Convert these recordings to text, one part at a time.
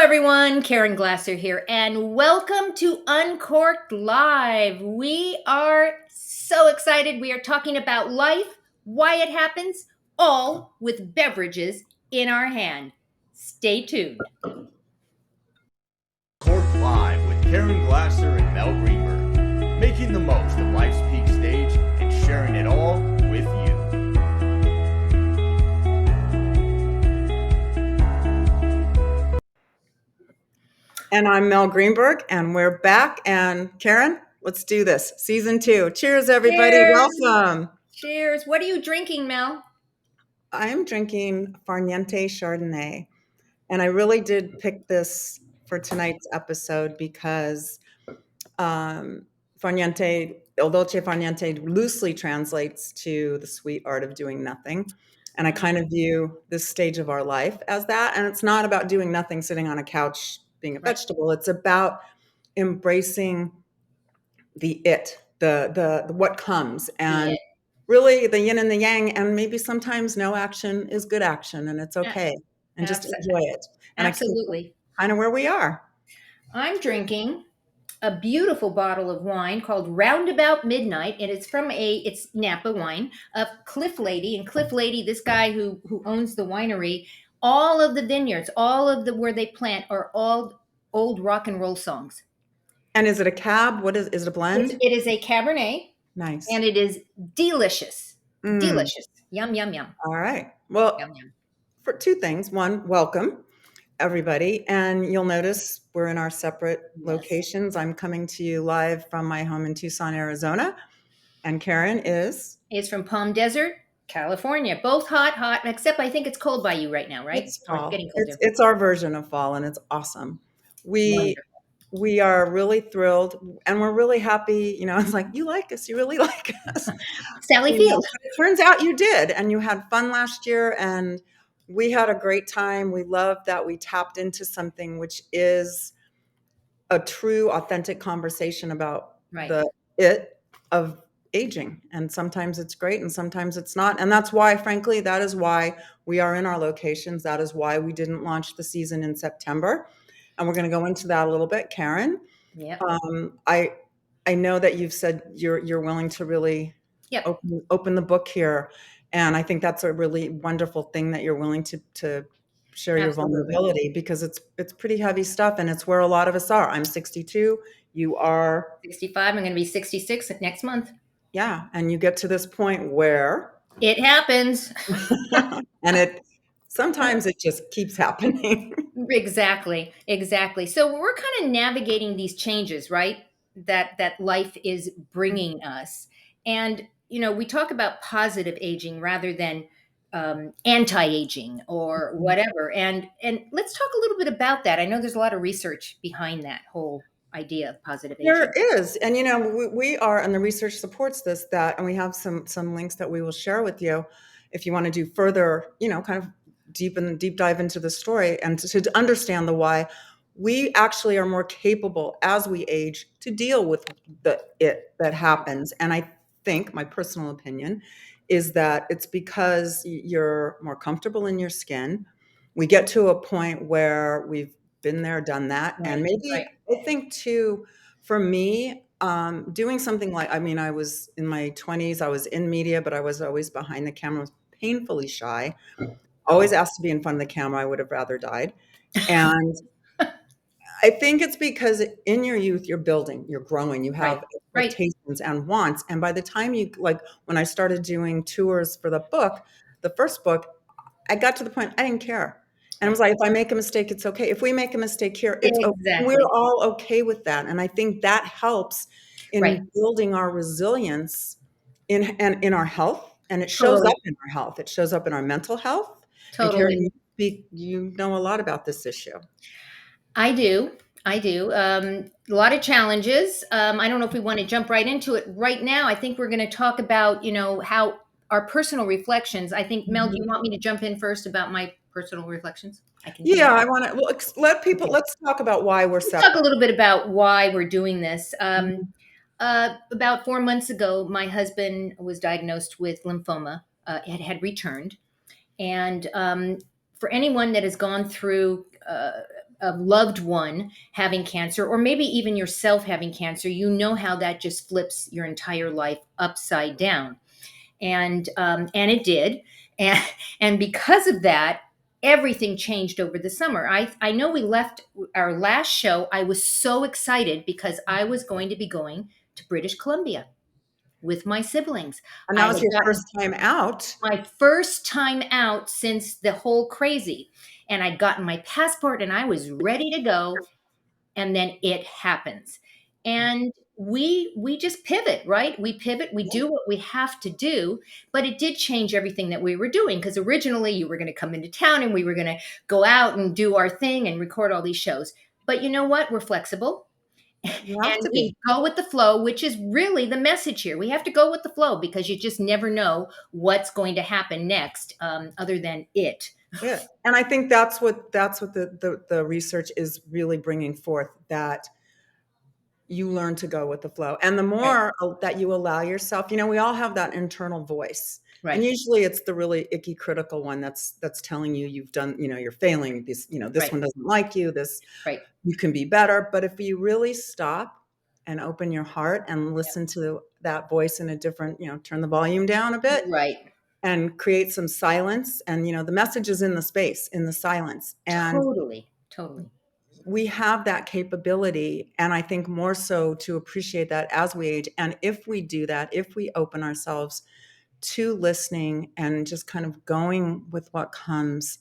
everyone, Karen Glasser here, and welcome to Uncorked Live. We are so excited. We are talking about life, why it happens, all with beverages in our hand. Stay tuned. Uncorked Live with Karen Glasser and Mel Greenberg, making the most of life's peak stage and sharing it all with you. And I'm Mel Greenberg, and we're back. And Karen, let's do this. Season 2. Cheers, everybody. Cheers. Welcome. Cheers. What are you drinking, Mel? I am drinking Farniente Chardonnay. And I really did pick this for tonight's episode because Farniente, Il Dolce Farniente, loosely translates to the sweet art of doing nothing. And I kind of view this stage of our life as that. And it's not about doing nothing, sitting on a couch, being a vegetable. It's about embracing the what comes, and really the yin and the yang, and maybe sometimes no action is good action, and it's okay, and just enjoy it. And Absolutely. Kind of where we are. I'm drinking a beautiful bottle of wine called Roundabout Midnight, and it's Napa wine of Cliff Lady. And Cliff Lady, this guy who owns the winery, all of the vineyards, all of the where they plant are all old rock and roll songs. And is it a cab? What is it a blend? It is a Cabernet. Nice. And it is delicious. Delicious. Yum, yum, yum. All right. Well, yum, yum. For two things. One, welcome everybody. And you'll notice we're in our separate locations. I'm coming to you live from my home in Tucson, Arizona. And Karen is from Palm Desert, California. Both hot, except I think it's cold by you right now, right? It's fall. Getting colder. It's our version of fall, and it's awesome. We are really thrilled, and we're really happy. You know, it's like, you like us, you really like us. Sally Field. It turns out you did, and you had fun last year, and we had a great time. We loved that we tapped into something which is a true, authentic conversation about of aging. And sometimes it's great and sometimes it's not. And that's why, frankly, that is why we are in our locations. That is why we didn't launch the season in September. And we're going to go into that a little bit. Karen, I know that you've said you're willing to really open the book here. And I think that's a really wonderful thing that you're willing to share your vulnerability, because it's pretty heavy stuff, and it's where a lot of us are. I'm 62. You are 65. I'm going to be 66 next month. Yeah. And you get to this point where it happens. And sometimes it just keeps happening. Exactly. So we're kind of navigating these changes, right? That life is bringing us. And, you know, we talk about positive aging rather than anti-aging or whatever. And let's talk a little bit about that. I know there's a lot of research behind that whole idea of positive aging. There is. And, you know, we are, and the research supports this, and we have some links that we will share with you if you want to do further, you know, kind of deep dive into the story and to understand the why. We actually are more capable as we age to deal with that happens. And I think, my personal opinion is that it's because you're more comfortable in your skin. We get to a point where we've been there, done that. And maybe I think too, for me, doing something like, I mean, I was in my 20s, I was in media, but I was always behind the camera, I was painfully shy, always asked to be in front of the camera. I would have rather died. And I think it's because in your youth, you're building, you're growing, you have expectations and wants. And by the time when I started doing tours for the first book, I got to the point, I didn't care. And I was like, if I make a mistake, it's okay. If we make a mistake here, it's okay. We're all okay with that. And I think that helps in building our resilience in our health. And it shows up in our health. It shows up in our mental health. Totally. And Karen, you know a lot about this issue. I do. A lot of challenges. I don't know if we want to jump right into it right now. I think we're going to talk about, you know, how our personal reflections. I think, Mel, do you want me to jump in first about my personal reflections? I want to let's talk about why we're separate. Talk a little bit about why we're doing this. About 4 months ago, my husband was diagnosed with lymphoma. It had returned. And for anyone that has gone through a loved one having cancer, or maybe even yourself having cancer, you know how that just flips your entire life upside down. And it did, and and because of that, everything changed over the summer. I know we left our last show. I was so excited because I was going to be going to British Columbia with my siblings. And I that was had your gotten first time out. my first time out since the whole crazy, and I'd gotten my passport and I was ready to go, and then it happens. And we just pivot, right? We pivot, we do what we have to do, but it did change everything that we were doing, because originally you were going to come into town and we were going to go out and do our thing and record all these shows. But you know what? We're flexible You have and to be. we go with the flow, which is really the message here. We have to go with the flow because you just never know what's going to happen next, other than it. Yeah. And I think that's what the research is really bringing forth, that you learn to go with the flow. And the Right. more that you allow yourself, we all have that internal voice. And Right. usually it's the really icky critical one that's telling you you've done, you're failing, this Right. one doesn't like you, this Right. you can be better. But if you really stop and open your heart and listen to that voice in a different, turn the volume down a bit Right. and create some silence, and the message is in the space, in the silence. And Totally. Totally. we have that capability, and I think more so to appreciate that as we age. And if we do that, if we open ourselves to listening and just kind of going with what comes,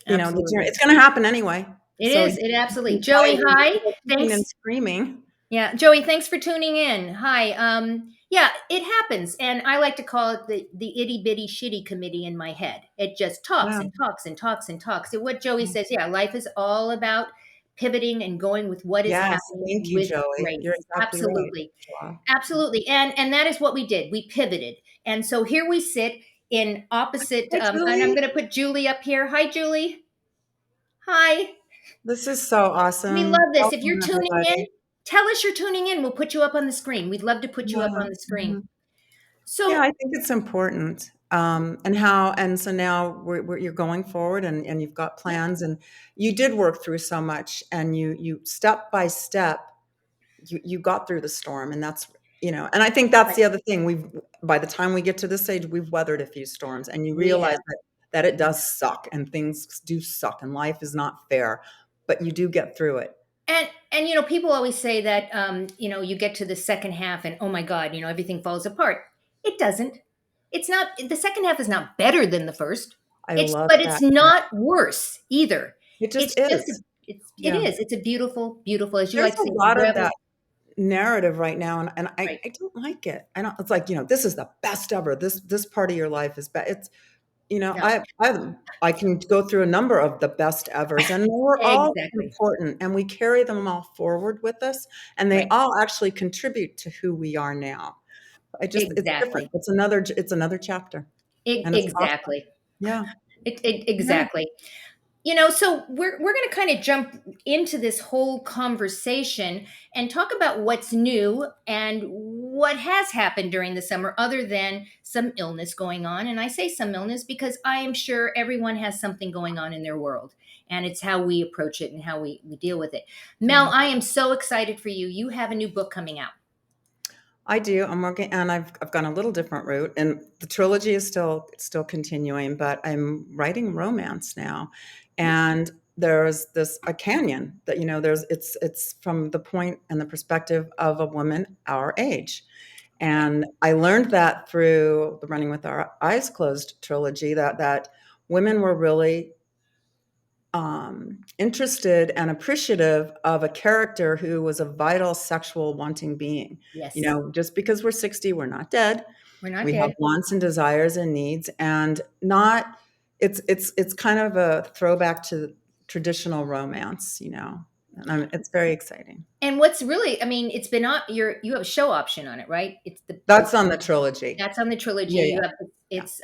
Absolutely. it's going to happen anyway. It So is. It absolutely. why Joey, are hi. you kicking and Thanks. screaming? Yeah, Joey, thanks for tuning in. Hi. Yeah, it happens. And I like to call it the itty bitty shitty committee in my head. It just talks Yeah. and talks and talks and talks. And what Joey says, yeah, life is all about pivoting and going with what is Yes. happening Thank you, with Joey. You're grace. exactly right, Absolutely. Joelle. Absolutely. And that is what we did. We pivoted. And so here we sit in opposite, Hi, and I'm Julie. going to put Julie up here. Hi, Julie. Hi. This is so We awesome. love this. If you're Welcome, tuning in, everybody. tell us you're tuning in. We'll put you up on the screen. We'd love to put you up Yeah. on the screen. Mhm. Yeah, So, I think it's important. And so now you're going forward, and you've got yeah, plans, and you did work through so much, and you step by step, you got through the storm. And and I think that's right. the other thing. By the time we get to this age, we've weathered a few storms, and you We realize have. that it We does have. suck, and things do suck, and life is not fair, but you do get through it. And people always say that you get to the second half and oh my God, everything falls apart. It doesn't. It's not. The second half is not better than the first. I It's love but it's that. Yeah. not worse either. It just It's just is. it Yeah. is. It's a beautiful, beautiful, as you There's like to a say, lot of revel. that narrative right now, and I Right. I don't like it. I don't It's like, this is the best ever. This part of your life is it's No. I can go through a number of the best evers, and we're all Exactly. important, and we carry them all forward with us, and they Right. all actually contribute to who we are now. It's different. Exactly. It's another chapter, and it's awesome. Exactly. Yeah. Yeah. Exactly. So we're going to kind of jump into this whole conversation and talk about what's new and what has happened during the summer, other than some illness going on. And I say some illness because I am sure everyone has something going on in their world, and it's how we approach it and how we deal with it. Mel, Yeah. I am so excited for you. You have a new book coming out. I do. I'm working, and I've gone a little different route, and the trilogy is still continuing, but I'm writing romance now. And there's this a canyon that there's it's from the point and the perspective of a woman our age. And I learned that through the Running with Our Eyes Closed trilogy, that women were really interested and appreciative of a character who was a vital sexual wanting being. Yes. Just because we're 60, we're not dead. We're not We have dead. wants and desires and needs, and not it's kind of a throwback to traditional romance. And it's very exciting. And what's really, I mean, it's been on you have a show option on it, right? It's the That's on the trilogy. That's on the trilogy. Yeah, You yeah, have yeah. it's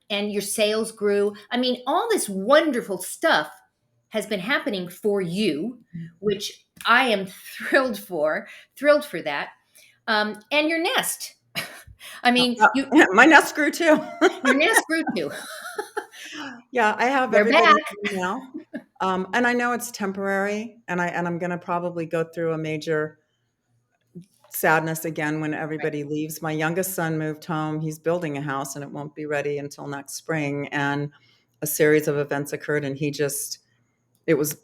and your sales grew. I mean, all this wonderful stuff has been happening for you, which I am thrilled for that. And your nest. I mean, My nest grew too. your nest grew too. Yeah, I have They're everybody back. home now. And I know it's temporary, and I'm going to probably go through a major sadness again when Right. everybody leaves. My youngest son moved home. He's building a house, and it won't be ready until next spring. And a series of events occurred, and he just it was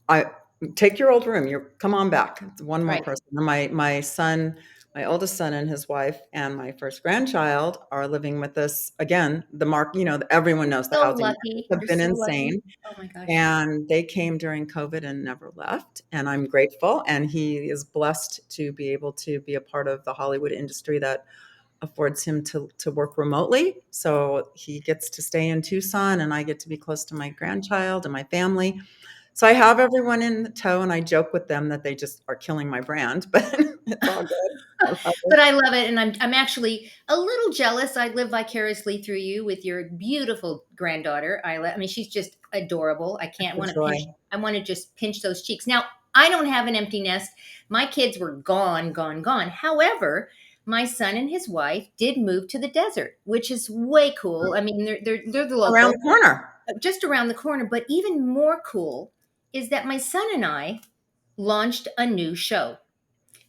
I take your old room. You come on back. It's one more Right. person. And my son, my oldest son and his wife and my first grandchild are living with us again. The mark, everyone knows the So housing markets lucky. have You're been so lucky. insane. Oh my gosh. And they came during COVID and never left. And I'm grateful. And he is blessed to be able to be a part of the Hollywood industry that affords him to work remotely. So he gets to stay in Tucson, and I get to be close to my grandchild and my family. So I have everyone in tow, and I joke with them that they just are killing my brand, but it's all good. I love it. But I love it, and I'm actually a little jealous. I live vicariously through you with your beautiful granddaughter, Isla. I mean, she's just adorable. I It's can't a want to joy. pinch. I want to just pinch those cheeks. Now, I don't have an empty nest. My kids were gone, gone, gone. However, my son and his wife did move to the desert, which is way cool. I mean, they're the Around the local, corner. just around the corner. But even more cool is that my son and I launched a new show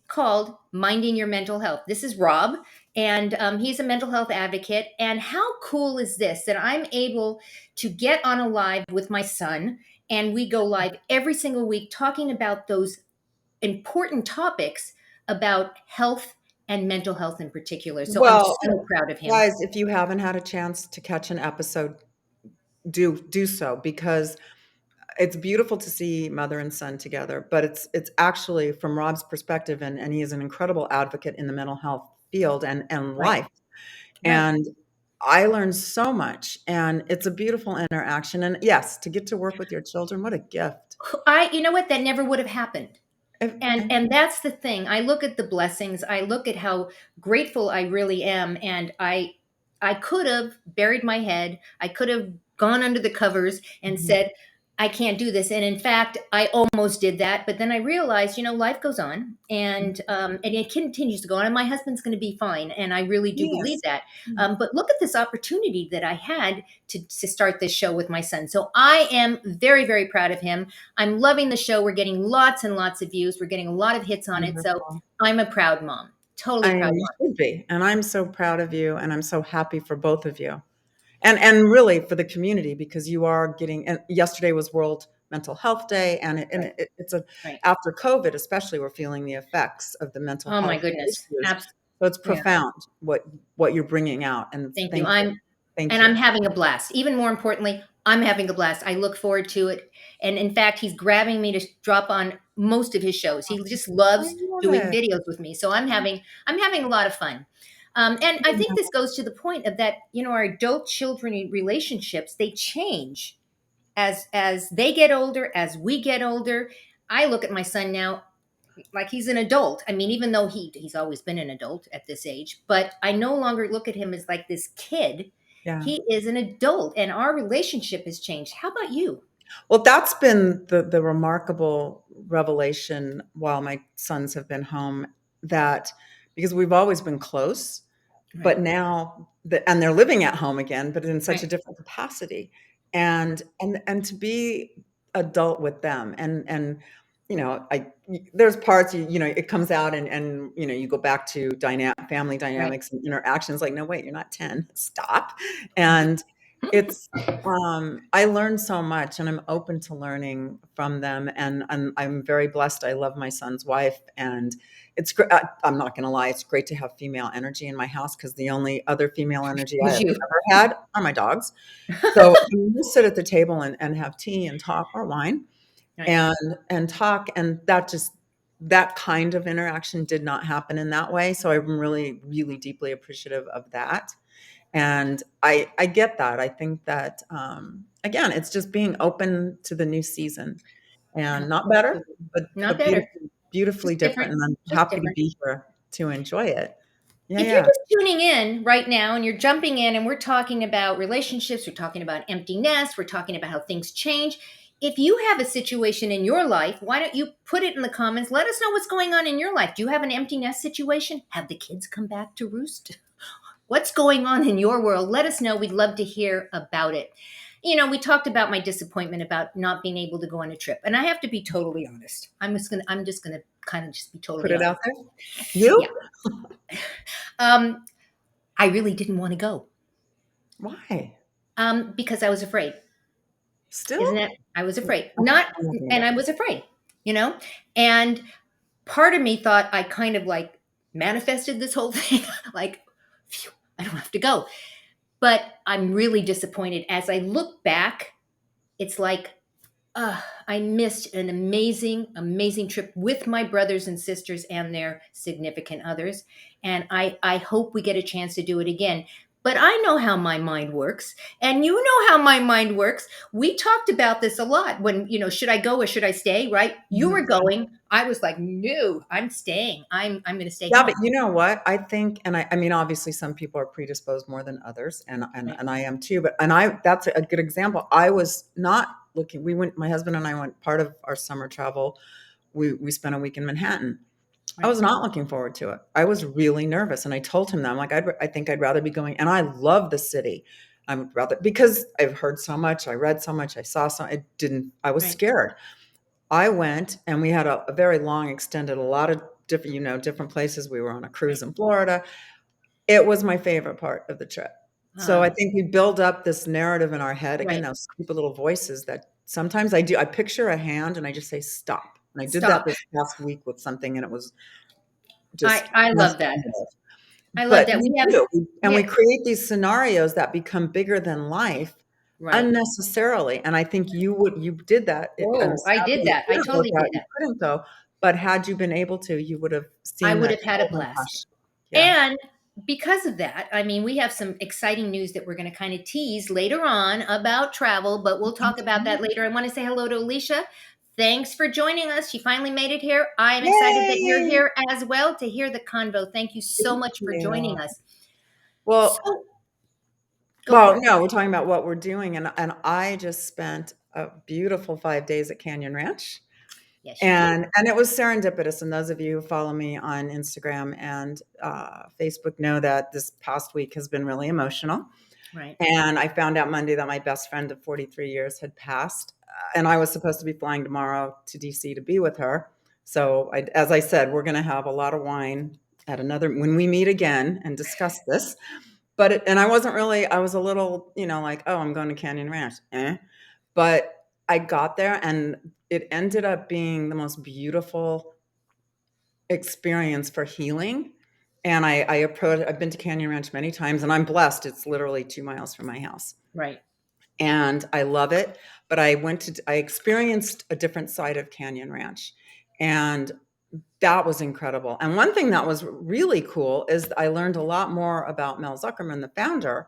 called Minding Your Mental Health. This is Rob, and he's a mental health advocate. And how cool is this that I'm able to get on a live with my son, and we go live every single week talking about those important topics about health and mental health in particular. So I'm Well, so proud of him. guys, if you haven't had a chance to catch an episode, do so, because it's beautiful to see mother and son together. But it's actually from Rob's perspective, and he is an incredible advocate in the mental health field and Right, life. right. And I learned so much, and it's a beautiful interaction. And yes, to get to work with your children, what a gift. You know what? That never would have happened. If- And that's the thing. I look at the blessings. I look at how grateful I really am, and I could have buried my head. I could have gone under the covers and Mhm. said, I can't do this. And in fact, I almost did that. But then I realized, life goes on, and it continues to go on. And my husband's going to be fine. And I really do believe Yes. that. But look at this opportunity that I had to start this show with my son. So I am very, very proud of him. I'm loving the show. We're getting lots and lots of views. We're getting a lot of hits on it. So Wonderful. I'm a proud mom. Totally I proud mean, you mom. should be. And I'm so proud of you, and I'm so happy for both of you. And really for the community, because you are getting, and yesterday was World Mental Health Day, and Right, it's a right. after COVID, especially, we're feeling the effects of the mental Oh my health goodness. issues. So it's Yeah. profound what you're bringing out, and Thank you. thank you. Thank I'm you. having a blast. Even more importantly, I'm having a blast. I look forward to it. And in fact, he's grabbing me to drop on most of his shows. He just I loves love doing it. videos with me. So I'm having a lot of fun. And I think this goes to the point of that, our adult children relationships, they change as they get older, as we get older. I look at my son now like he's an adult. I mean, even though he's always been an adult at this age, but I no longer look at him as like this kid. Yeah. He is an adult, and our relationship has changed. How about you? Well, that's been the remarkable revelation while my sons have been home, that because we've always been close, Right, but now and they're living at home again, but in such a right, different capacity. And to be adult with them, and I there's parts, it comes out, and you go back to family right. dynamics and interactions, like, no, wait, you're not 10, stop. And it's I learned so much, and I'm open to learning from them, and I'm very blessed. I love my son's wife, and it's great. I'm not going to lie; it's great to have female energy in my house, because the only other female energy I Was have you? ever had are my dogs. So we sit at the table and have tea and talk, or wine, Right. and talk, and that kind of interaction did not happen in that way. So I'm really, really deeply appreciative of that. And I get that. I think that, again, it's just being open to the new season, and not better, Absolutely. but Not but better. beautifully Just different. different. And I'm Just happy to different. be here to enjoy it. Yeah, If you're yeah. just tuning in right now and you're jumping in and we're talking about relationships, we're talking about empty nest, we're talking about how things change. If you have a situation in your life, why don't you put it in the comments? Let us know what's going on in your life. Do you have an empty nest situation? Have the kids come back to roost? What's going on in your world? Let us know. We'd love to hear about it. we talked about my disappointment about not being able to go on a trip, and I have to be totally honest. I'm just gonna kind of just be Put totally it honest. out there. Yeah. You? Um, I really didn't want to go, Why? because I was afraid. Isn't Still? that I was afraid. I'm Not nothing and about I was afraid, you know? And part of me thought I kind of like manifested this whole thing like, phew, I don't have to go. But I'm really disappointed as I look back. It's like, I missed an amazing, amazing trip with my brothers and sisters and their significant others. And I hope we get a chance to do it again. But I know how my mind works, and you know how my mind works. We talked about this a lot when, should I go or should I stay, right? You it. were going. I was like, no, I'm staying. I'm going to stay Yeah, but home. you know what? I think, and I mean, obviously, some people are predisposed more than others, and Right, and I am too. But that's a good example. I was not looking. We went. My husband and I went. Part of our summer travel, we spent a week in Manhattan. I right, was not looking forward to it. I was really nervous, and I told him that I'm like, I think I'd rather be going. And I love the city. I would rather because I've heard so much, I read so much, I saw so. It didn't. I was right, scared. I went and we had a very long extended, a lot of different, different places. We were on a cruise right. in Florida. It was my favorite part of the trip. So I Uh, think we build up this narrative in our head. Again, right. those stupid little voices that sometimes I do. I picture a hand and I just say stop. And I did that Stop. this past week with something and it was I just I love that. transformative. I love But that. we We have do, and we yeah, create these scenarios that become bigger than life right. unnecessarily, and I think you did that, and Oh, I sadly did you that. I couldn't work totally out, did you that. couldn't go, but had you been able to, you would have I seen would that, have had a "Oh my blast. gosh." Yeah. And because of that, I mean, we have some exciting news that we're going to kind of tease later on about travel, but we'll talk about that later. I want to say hello to Alicia. Thanks for joining us. She finally made it here. I am excited that you're Yay! here as well to hear the convo. Thank you so Thank much for you. joining us. Well So go for it. no, we're talking about what we're doing, and I just spent a beautiful 5 days at Canyon Ranch. Yes, you did. And it was serendipitous, and those of you who follow me on Instagram and, Facebook know that this past week has been really emotional, Right. and I found out Monday that my best friend of 43 years had passed, and I was supposed to be flying tomorrow to DC to be with her. So, as I said, we're gonna have a lot of wine at another when we meet again and discuss this, but and I wasn't really I was a little, like, "Oh, I'm going to Canyon Ranch, eh?" But I got there and it ended up being the most beautiful experience for healing. And I've been to Canyon Ranch many times and I'm blessed. It's literally 2 miles from my house. Right. And I love it. But I experienced a different side of Canyon Ranch. And that was incredible. And one thing that was really cool is I learned a lot more about Mel Zuckerman, the founder,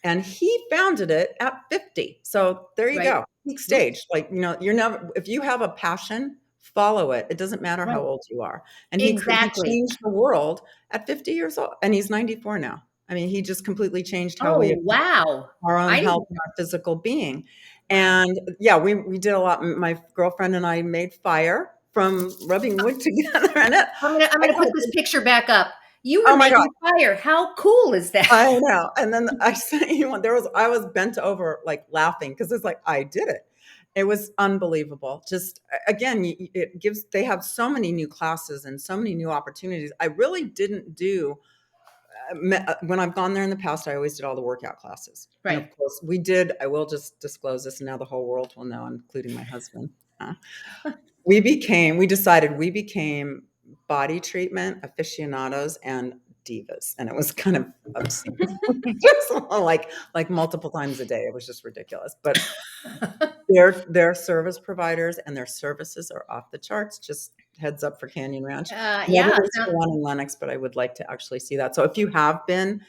and he founded it at 50. So there you Right. go. Peak Mm, stage. Like, you're never if you have a passion, follow it. It doesn't matter how right. old you are. And he Exactly. changed the world at 50 years old and he's 94 now. I mean, he just completely changed how we Oh, wow. our own I health didn't and our physical being. wow. And yeah, we did a lot. My girlfriend and I made fire from rubbing wood together and it I'm I gonna put gotta this think, picture back up. You were oh my God. making fire. How cool is that? I know, and then I sent you one. I was bent over, like, laughing because it's like, I did it. It was unbelievable. Just again, it gives. They have so many new classes and so many new opportunities. I really didn't do when I've gone there in the past. I always did all the workout classes, and Right. of course, we did. I will just disclose this, and now the whole world will know, including my husband. Uh, we decided we became body treatment aficionados and divas, and it was kind of obscene. Just like multiple times a day. It was just ridiculous. But their service providers and their services are off the charts. Just heads up for Canyon Ranch. Never Yeah, been to the one in Lenox, but I would like to actually see that. So if you have been,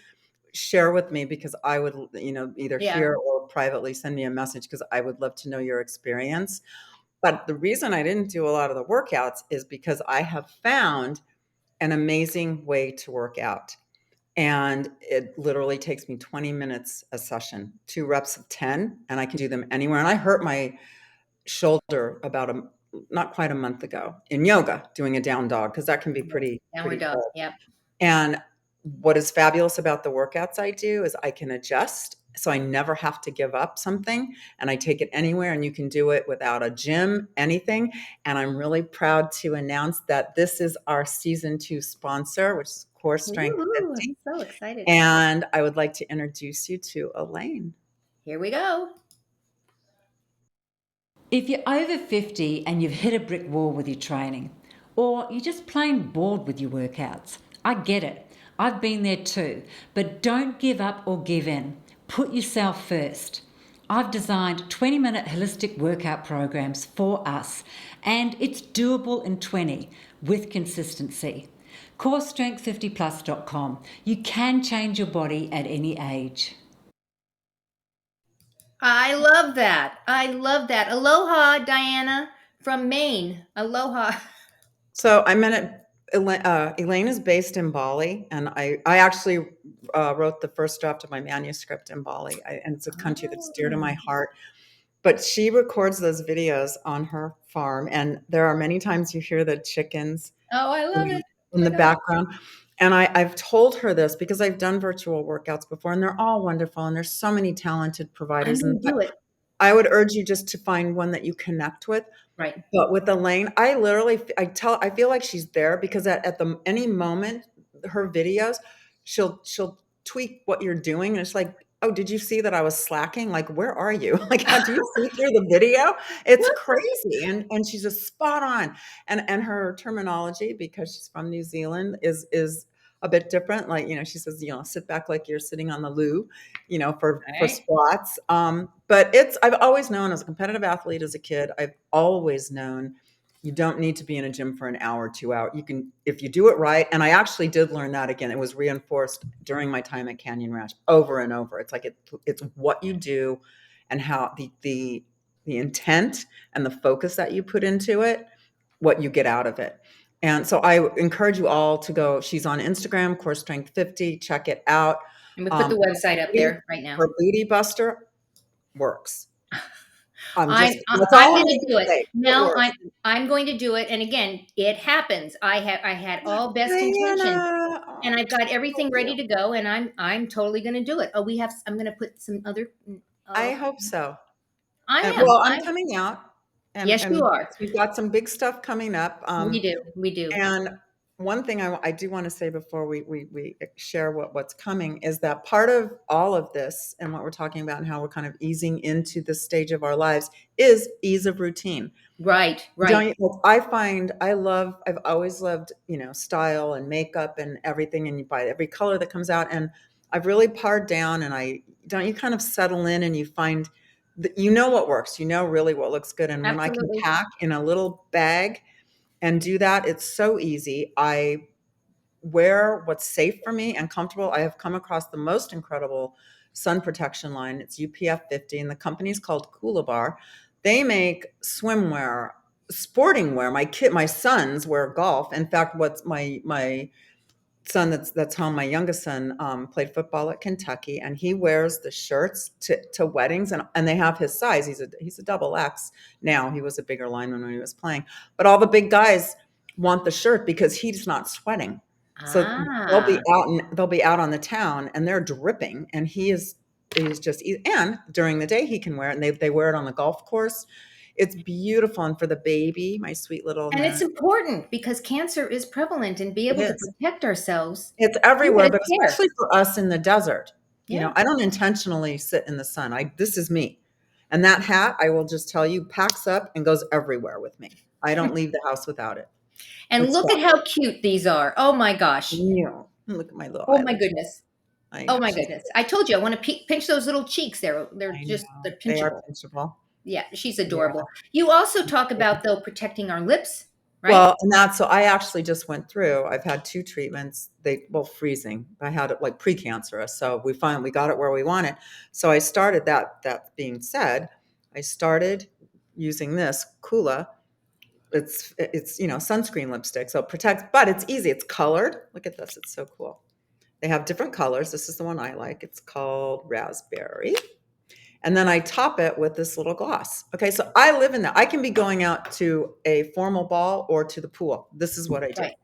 share with me because I would, either yeah, here or privately send me a message because I would love to know your experience. But the reason I didn't do a lot of the workouts is because I have found an amazing way to work out. And it literally takes me 20 minutes a session, 2 reps of 10, and I can do them anywhere. And I hurt my shoulder about not quite a month ago in yoga doing a down dog because that can be yes. pretty Downward dog. full. Yep. And what is fabulous about the workouts I do is I can adjust So I never have to give up something, and I take it anywhere, and you can do it without a gym, anything. And I'm really proud to announce that this is our season 2 sponsor, which is Core Strength Woohoo, I'm 50. so excited. And I would like to introduce you to Elaine. Here we go. If you're over 50 and you've hit a brick wall with your training, or you're just plain bored with your workouts, I get it. I've been there too. But don't give up or give in. Put yourself first. I've designed 20-minute holistic workout programs for us, and it's doable in 20 with consistency. CoreStrength50plus.com. You can change your body at any age. I love that. I love that. Aloha, Diana from Maine. Aloha. So I met Elaine is based in Bali, and I actually wrote the first draft of my manuscript in Bali, and it's a country that's dear to my Oh, heart. But she records those videos on her farm, and there are many times you hear the chickens oh, I love it. Oh in my the gosh. background. And I've told her this because I've done virtual workouts before, and they're all wonderful, and there's so many talented I'm providers. going And to do it. I would urge you just to find one that you connect with. Right. But with Elaine, I literally I feel like she's there because at the any moment, her videos, she'll tweak what you're doing, and it's like, "Oh, did you see that I was slacking? Like, where are you? Like, how do you see through the video?" It's crazy, and she's just spot on. And her terminology, because she's from New Zealand, is a bit different. Like, she says, "Sit back like you're sitting on the loo," for Right. squats. But I've always known as a competitive athlete as a kid, I've always known you don't need to be in a gym for an hour, 2 hours. You can, if you do it right. And I actually did learn that again. It was reinforced during my time at Canyon Ranch over and over. It's like it's what you do and how the intent and the focus that you put into it, what you get out of it. And so I encourage you all to go. She's on Instagram, Core Strength 50. Check it out. I'm going to put Um, the website up Booty there right now. her Booty Buster works. That's I'm all I'm going going to to do it. say. It No, works. I'm going to do it. And again, it happens. I had all best intentions, Diana, and I've got everything thank ready you. to go, and I'm totally going to do it. Oh, I'm going to put some other I uh hope so. I And am. well, I'm I coming out, Yes, you and are. we've got some big stuff coming up. We do. We do. And one thing I do want to say before we share what's coming is that part of all of this and what we're talking about and how we're kind of easing into this stage of our lives is ease of routine. Right, Don't right. you? Like, I find I've always loved, style and makeup and everything, and you buy every color that comes out. And I've really pared down, and don't you kind of settle in and you find that you know what works, really what looks good. And when I can Absolutely. pack in a little bag and do that, it's so easy. I wear what's safe for me and comfortable. I have come across the most incredible sun protection line. It's UPF 50, and the company's called Coolabar. They make swimwear, sporting wear. My sons wear golf. In fact, what's my son that's home, my youngest son, played football at Kentucky, and he wears the shirts to weddings, and they have his size. He's a double X now. He was a bigger lineman when he was playing, but all the big guys want the shirt because he's not sweating. So Ah. they'll be out on the town, and they're dripping, and he's just, and during the day he can wear it, and they wear it on the golf course. It's beautiful, and for the baby, my sweet little And it's man, important because cancer is prevalent, and be it able to is. protect ourselves. It's We everywhere, gotta but care. especially for us in the desert. Yeah. I don't intentionally sit in the sun. This is me. And that hat, I will just tell you, packs up and goes everywhere with me. I don't leave the house without it. And It's look at fun. how cute these are. Oh my gosh. Look at my little Oh my eyelids. goodness. I Oh know. my goodness. I told you I want to pinch those little cheeks. They're I just know. they're They are pinchable. pinchable. Yeah, she's Yeah. adorable. You also talk about though protecting our lips, right? Well, and so I actually just went through. I've had 2 treatments. Freezing. I had it like precancerous. So we got it where we want it. So I started that being said, I started using this Kula. It's sunscreen lipstick. So it protects, but it's easy. It's colored. Look at this. It's so cool. They have different colors. This is the one I like. It's called raspberry. And then I top it with this little gloss. Okay, so I live in that. I can be going out to a formal ball or to the pool. This is what I do. Right.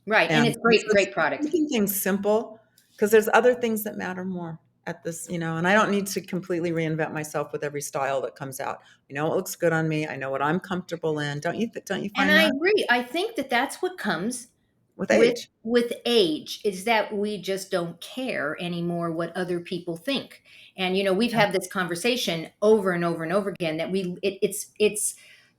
Right. And And it's great, it's great product. keeping things simple because there's other things that matter more. at this, and I don't need to completely reinvent myself with every style that comes out. I know it looks good on me. I know what I'm comfortable in. Don't you And find I that agree. I think that that's what comes with with age? age, is that we just don't care anymore what other people think. And we've Yeah. had this conversation over and over and over again, that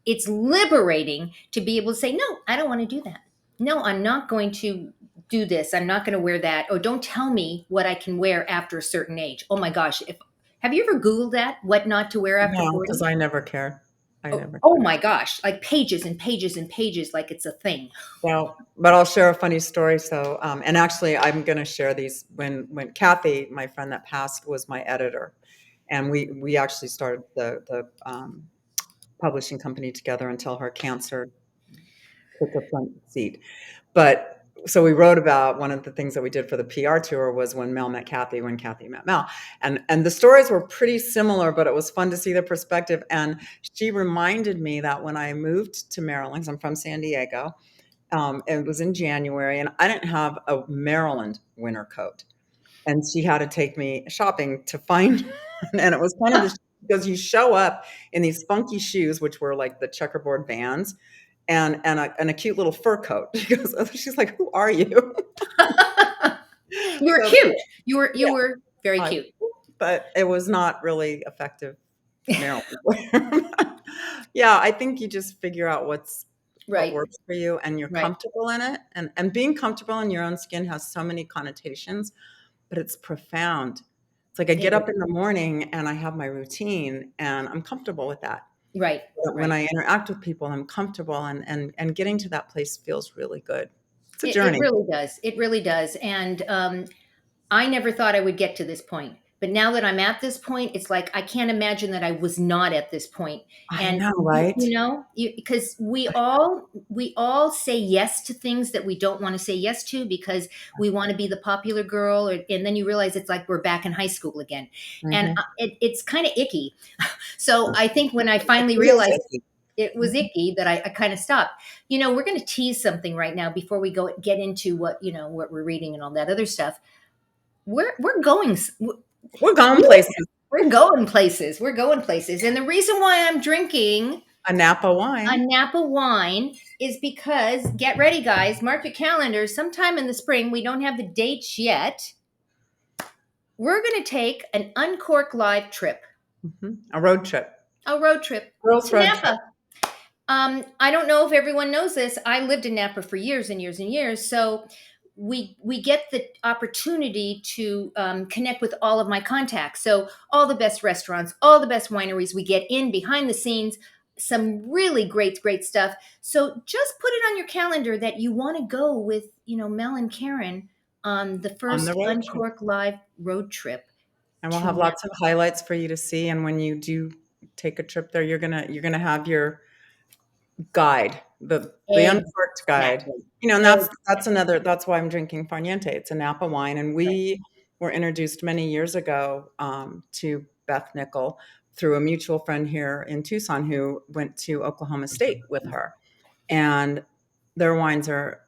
it's liberating to be able to say, no, I don't want to do that. No, I'm not going to do this. I'm not going to wear that. Oh, don't tell me what I can wear after a certain age. Oh my gosh, if have you ever googled that, what not to wear after No, 40? because I never cared. I Oh, never oh cared. my gosh, like pages and pages and pages, like it's a thing. Well, but I'll share a funny story. So, and actually, I'm going to share these. When Kathy, my friend that passed, was my editor, and we actually started the publishing company together until her cancer took a front seat. But so we wrote about one of the things that we did for the PR tour was when Mel met Kathy, when Kathy met Mel, and the stories were pretty similar, but it was fun to see the perspective. And she reminded me that when I moved to Maryland, 'cause I'm from San Diego. It was in January, and I didn't have a Maryland winter coat. And she had to take me shopping to find and it was kind of this because you show up in these funky shoes, which were like the checkerboard Vans, and a cute little fur coat. She's like, "Who are you?" You were So cute. You yeah, were very I cute. but it was not really effective Maryland wear. Yeah, I think you just figure out what Right, works for you and you're right. comfortable in it. And being comfortable in your own skin has so many connotations, but it's profound. It's like I get It up in the morning and I have my routine and I'm comfortable with that. right, But when right. I interact with people, I'm comfortable and getting to that place feels really good. It's a It journey. really does. It really does. And I never thought I would get to this point. But now that I'm at this point, it's like I can't imagine that I was not at this point. I And know, right? because we all say yes to things that we don't want to say yes to, because we want to be the popular girl, and then you realize it's like we're back in high school again, and Mhm. it's kind of icky. So I think when I finally It is realized icky. it was Mhm. icky, that I kind of stopped. We're going to tease something right now before we get into what we're reading and all that other stuff. We're going We're going places. we're going places. We're going places. And the reason why I'm drinking A Napa a wine. Napa wine is because, get ready, guys, mark your calendars. Sometime in the spring, we don't have the dates yet. We're going to take an Uncork live trip, A road trip. a road trip Girls to road trip. Napa. I don't know if everyone knows this. I lived in Napa for years and years and years, so we get the opportunity to connect with all of my contacts. So all the best restaurants, all the best wineries, we get in behind the scenes. Some really great stuff. So just put it on your calendar that you want to go with Mel and Karen on the On the first road trip. Uncork Live road trip And we'll to have Napa. lots of highlights for you to see. And when you do take a trip there, you're gonna have your guide, the uncorked guide. Exactly. And that's Exactly. another that's why I'm drinking Farniente. It's a Napa wine, and Right. we were introduced many years ago to Beth Nickel through a mutual friend here in Tucson who went to Oklahoma State with her, and their wines are,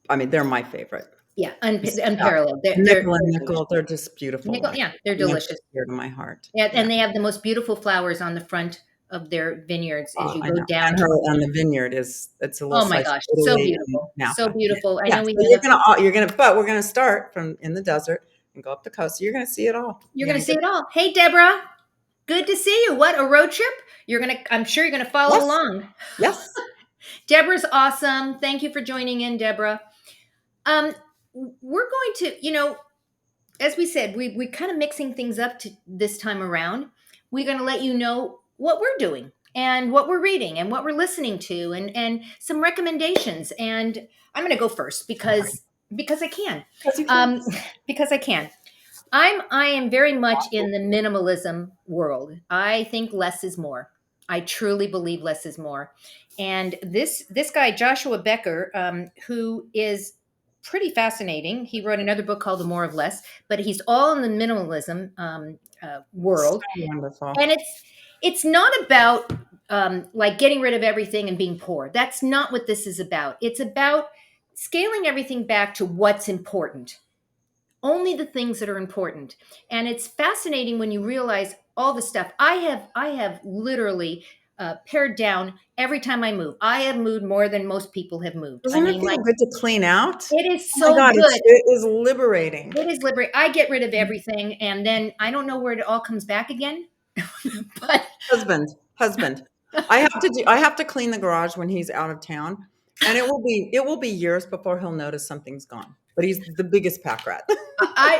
I mean, they're my favorite. Yeah, Yeah, unparalleled. Nickel and They're Nickel, delicious. they're just beautiful Nickel, wines. yeah, they're Near delicious. dear to my heart. Yeah, Yeah. and they have the most beautiful flowers on the front of their vineyards as you I go know. down And her towards. and the vineyard it's a little Oh my slice of gosh, so Italy and beautiful, so Napa. beautiful. I Yeah, know so we have. but we're gonna start from in the desert and go up the coast. So you're gonna see it all. You're You're going gonna to see get it all. Hey, Deborah, good to see you. What a road trip! I'm sure you're going to follow yes, along. yes. Deborah's awesome. Thank you for joining in, Deborah. Um, we're going to, as we said, we kind of mixing things up to this time around. We're going to let you know what we're doing and what we're reading and what we're listening to, and some recommendations. And I'm going to go first because I can, Yes, you can. um, because I can. I am very much in the minimalism world. I think less is more. I truly believe less is more. And this guy Joshua Becker, who is pretty fascinating. He wrote another book called The More of Less, but he's all in the minimalism So world. wonderful. And it's not about like getting rid of everything and being poor. That's not what this is about. It's about scaling everything back to what's important. only the things that are important. And it's fascinating when you realize all the stuff. I have literally pared down every time I move. I have moved more than most people have moved. I Doesn't it mean, feel like, good to clean out? it is Oh my so God, good. it is liberating. It is liberating. I get rid of everything, and then I don't know where it all comes back again. But Husband. I have to clean the garage when he's out of town, and it will be years before he'll notice something's gone. But he's the biggest pack rat.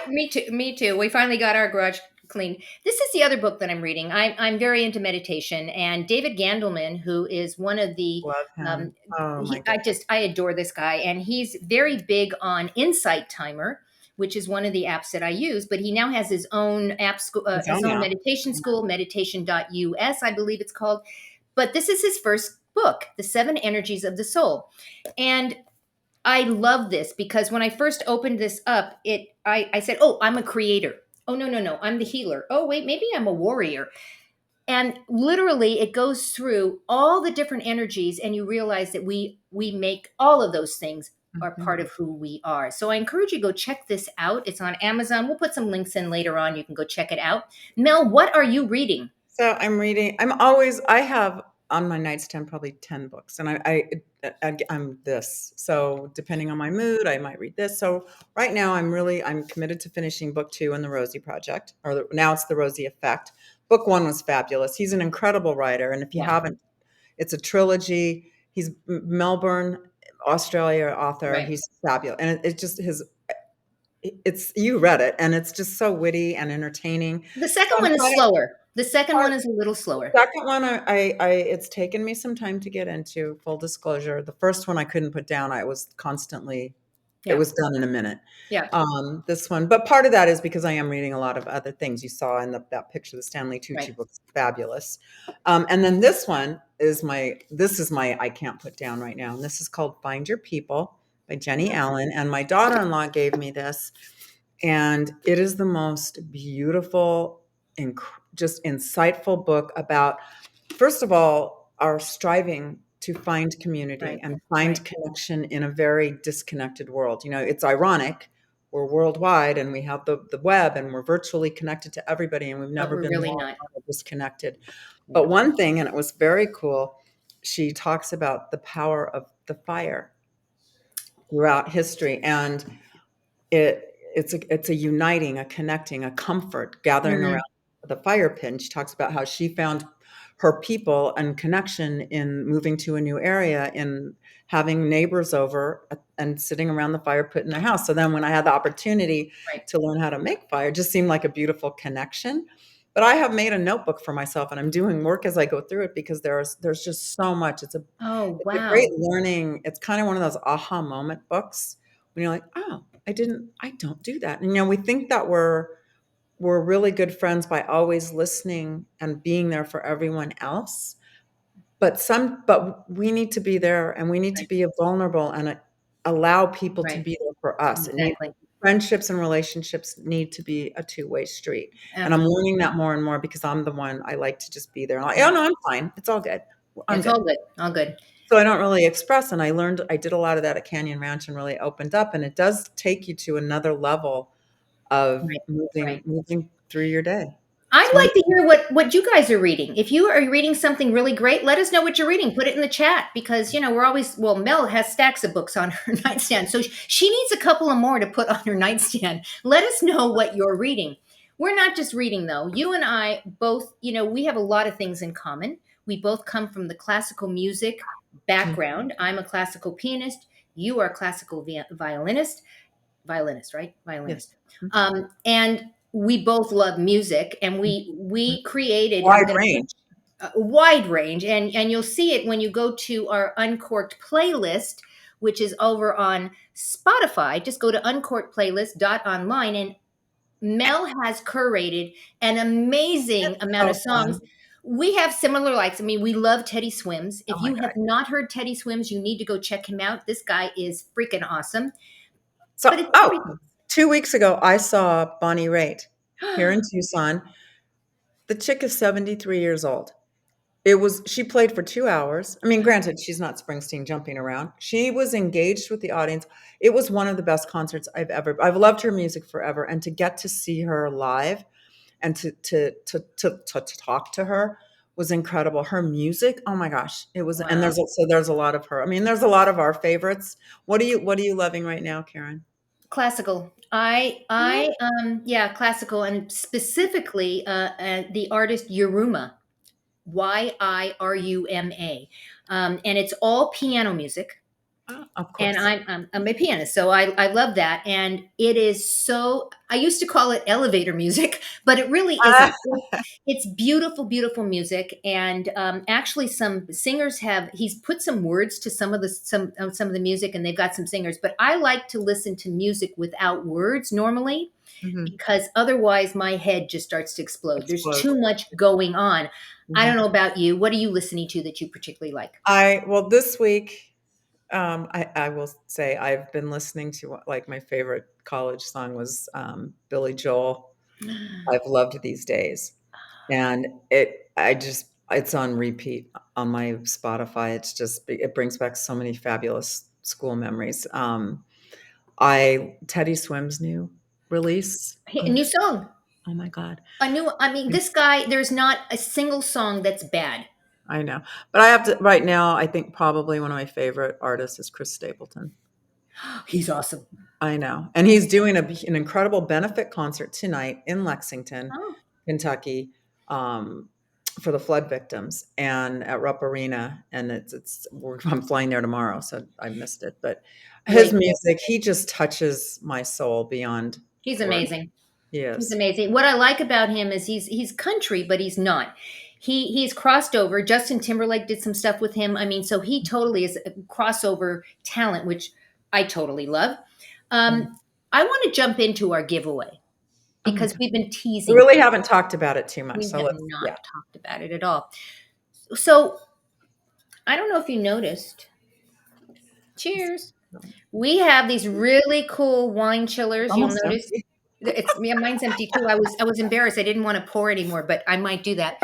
me too, me too. We finally got our garage clean. This is the other book that I'm reading. I'm very into meditation, and David Gandelman, who is one of the, Love um, him. Oh my God. I adore this guy, and he's very big on Insight Timer, which is one of the apps that I use. But he now has his own app, His his own own app. meditation school, meditation.us, I believe it's called. But this is his first book, The Seven Energies of the Soul, and I love this because when I first opened this up, I said, "Oh, I'm a creator. Oh, no, no, no, I'm the healer. Oh, wait, maybe I'm a warrior." And literally it goes through all the different energies, and you realize that we make all of those things are Mhm. part of who we are. So I encourage you to go check this out. It's on Amazon. We'll put some links in later on. You can go check it out. Mel, what are you reading? So I have on my nightstand probably 10 books, and I'm this. So depending on my mood, I might read this. So right now I'm committed to finishing book 2 in the Rosie Project, now it's the Rosie Effect. Book 1 was fabulous. He's an incredible writer, and if you Yeah, haven't, it's a trilogy. He's Melbourne, Australia author. right. He's fabulous, and it's just his. It's you read it, and it's just so witty and entertaining. The So second I'm one is trying to. slower. The second one is a little slower. Second one, it's taken me some time to get into, full disclosure. The first one I couldn't put down. I was constantly it Yeah, was done in a minute. yeah, This one, but part of that is because I am reading a lot of other things. You saw in that picture, the Stanley right. Tucci book's fabulous. And then this is my I can't put down right now. And this is called Find Your People by Jenny Allen. And my daughter-in-law gave me this, and it is the most beautiful, just insightful book about, first of all, our striving to find community Right, and right. find connection in a very disconnected world. It's ironic. We're worldwide and we have the web and we're virtually connected to everybody, and we've But never we're been really more not. disconnected. Yeah. But one thing, and it was very cool, she talks about the power of the fire throughout history, and it's a uniting, a connecting, a comfort gathering around Mhm. the fire pit. And she talks about how she found her people and connection in moving to a new area, in having neighbors over and sitting around the fire pit in their house. So then when I had the opportunity Right. to learn how to make fire, it just seemed like a beautiful connection. But I have made a notebook for myself, and I'm doing work as I go through it, because there's just so much. Oh, It's a great wow. learning. It's kind of one of those aha moment books when you're like, "Oh, I don't do that." And, we think that we're really good friends by always listening and being there for everyone else. But we need to be there, and we need to Right, be vulnerable, and allow people to right. be there for us. Exactly. Friendships and relationships need to be a two-way street. And I'm Absolutely. learning that more and more, because I'm the one, I like to just be there. And Yeah. oh no, I'm fine. It's all good. I'm It's good. all good. All good. So I don't really express, and I did a lot of that at Canyon Ranch and really opened up, and it does take you to another level of Right. moving Right. moving through your day. I'd It's like to wonderful. hear what you guys are reading. If you are reading something really great, let us know what you're reading. Put it in the chat, because we're always, well, Mel has stacks of books on her nightstand, so she needs a couple of more to put on her nightstand. Let us know what you're reading. We're not just reading, though. You and I both, we have a lot of things in common. We both come from the classical music Mm, background. I'm a classical pianist. You are a classical violinist, right? yes. Violinist. Mhm. And we both love music, and we created Wide range. a wide range, and you'll see it when you go to our Uncorked playlist, which is over on Spotify. Just go to uncorkedplaylist.online, and Mel has curated an amazing amount of So fun. songs. We have similar likes. I mean, we love Teddy Swims. Oh If my you God. have not heard Teddy Swims, you need to go check him out. This guy is freaking awesome. But So, it's everything. 2 weeks ago, I saw Bonnie Raitt here in Tucson. The chick is 73 years old. It was she played for 2 hours. I mean, granted, she's not Springsteen jumping around. She was engaged with the audience. It was one of the best concerts I've loved her music forever, and to get to see her live and to talk to her was incredible. Her music, oh my gosh, it was and Wow. there's a lot of her. I mean, there's a lot of our favorites. What are you loving right now, Karen? Classical. Yeah, classical, and specifically the artist Yuruma, Yiruma, and it's all piano music. Oh, of And course. I'm a pianist, so I love that. And it is so, I used to call it elevator music, but it really isn't. It's beautiful, beautiful music. And actually, some singers have, he's put some words to some of the music, and they've got some singers. But I like to listen to music without words normally, Mhm. because otherwise my head just starts to explode. There's Explodes. too much going on. I don't Mhm. know about you. What are you listening to that you particularly like? Well, this week, I will say I've been listening to like my favorite college song was Billy Joel. I've loved these days, and it's on repeat on my Spotify. It brings back so many fabulous school memories. I Teddy Swim's new release. A new song. Oh my God. I mean, this guy, there's not a single song that's bad. I know. But I have to right now, I think probably one of my favorite artists is Chris Stapleton. He's awesome. I know. And he's doing an incredible benefit concert tonight in Lexington, Oh, Kentucky, um, for the flood victims and at Rupp Arena. And I'm flying there tomorrow, so I missed it. But his great. music, he just touches my soul beyond He's words. amazing. He He's is. amazing. What I like about him is he's country, but he's not. He's crossed over. Justin Timberlake did some stuff with him. I mean, so he totally is a crossover talent, which I totally love. Mm. I want to jump into our giveaway Oh my because God. we've been We teasing. really haven't talked about it too much. We So have let's, not yeah. talked about it at all. So I don't know if you noticed. Cheers. We have these really cool wine It's chillers. You'll almost notice empty. it's yeah, mine's empty too. I was embarrassed. I didn't want to pour anymore, but I might do that.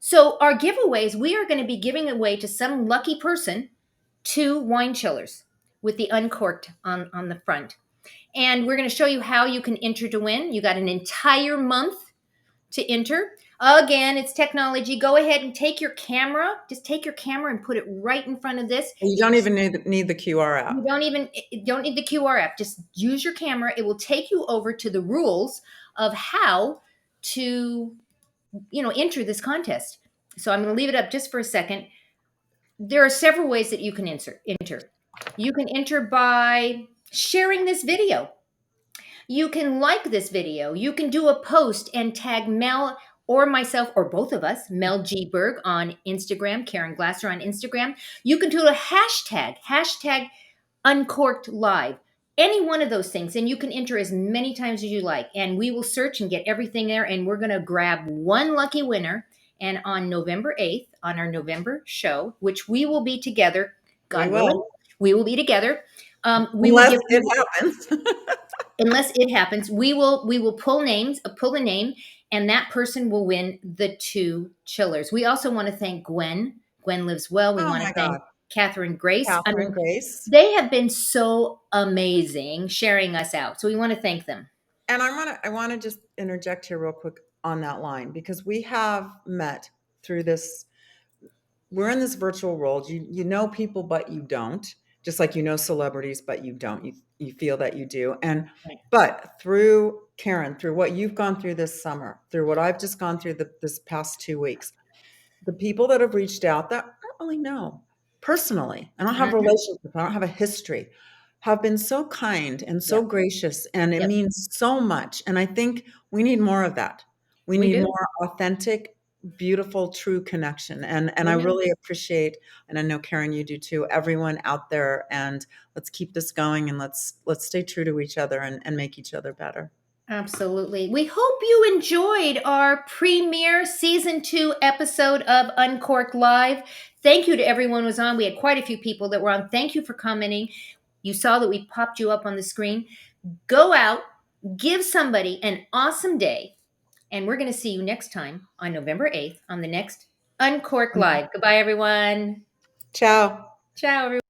So our giveaways, we are going to be giving away to some lucky person two wine chillers with the Uncorked on the front. And we're going to show you how you can enter to win. You got an entire month to enter. Again, it's technology. Go ahead and take your camera. Just take your camera and put it right in front of this. You don't even need the QR You app. don't need the QR app. Just use your camera. It will take you over to the rules of how to, enter this contest. So I'm going to leave it up just for a second. There are several ways that you can enter. You can enter by sharing this video. You can like this video. You can do a post and tag Mel or myself or both of us, Mel G. Berg on Instagram, Karen Glasser on Instagram. You can do a hashtag Uncorked Live. Any one of those things, and you can enter as many times as you like, and we will search and get everything there. And we're going to grab one lucky winner. And on November 8th, on our November show, which we will be together, We God willing, will, we will be together. We will unless give it you, happens. unless it happens, we will pull a name, and that person will win the two chillers. We also want to thank Gwen lives well. We Oh want to my thank God. Catherine Grace. I Catherine mean, Grace. they have been so amazing sharing us out, so we want to thank them. And I want to just interject here real quick on that line because we have met through this. We're in this virtual world. You know people, but you don't. Just like you know celebrities, but you don't. You feel that you do. And Right. but through Karen, through what you've gone through this summer, through what I've just gone through this past 2 weeks, the people that have reached out that I don't really know personally, I don't have a Mhm. relationship, I don't have a history, have been so kind and so Yep. gracious, and it Yep. means so much. And I think we need more of that. We We need do. more authentic, beautiful, true connection. And We I do. really appreciate, and I know Karen, you do too, everyone out there. And let's keep this going and let's stay true to each other and make each other better. Absolutely. We hope you enjoyed our premiere season 2 episode of Uncorked Live. Thank you to everyone who was on. We had quite a few people that were on. Thank you for commenting. You saw that we popped you up on the screen. Go out, give somebody an awesome day, and we're going to see you next time on November 8th on the next Uncork Live. Goodbye, everyone. Ciao. Ciao, everyone.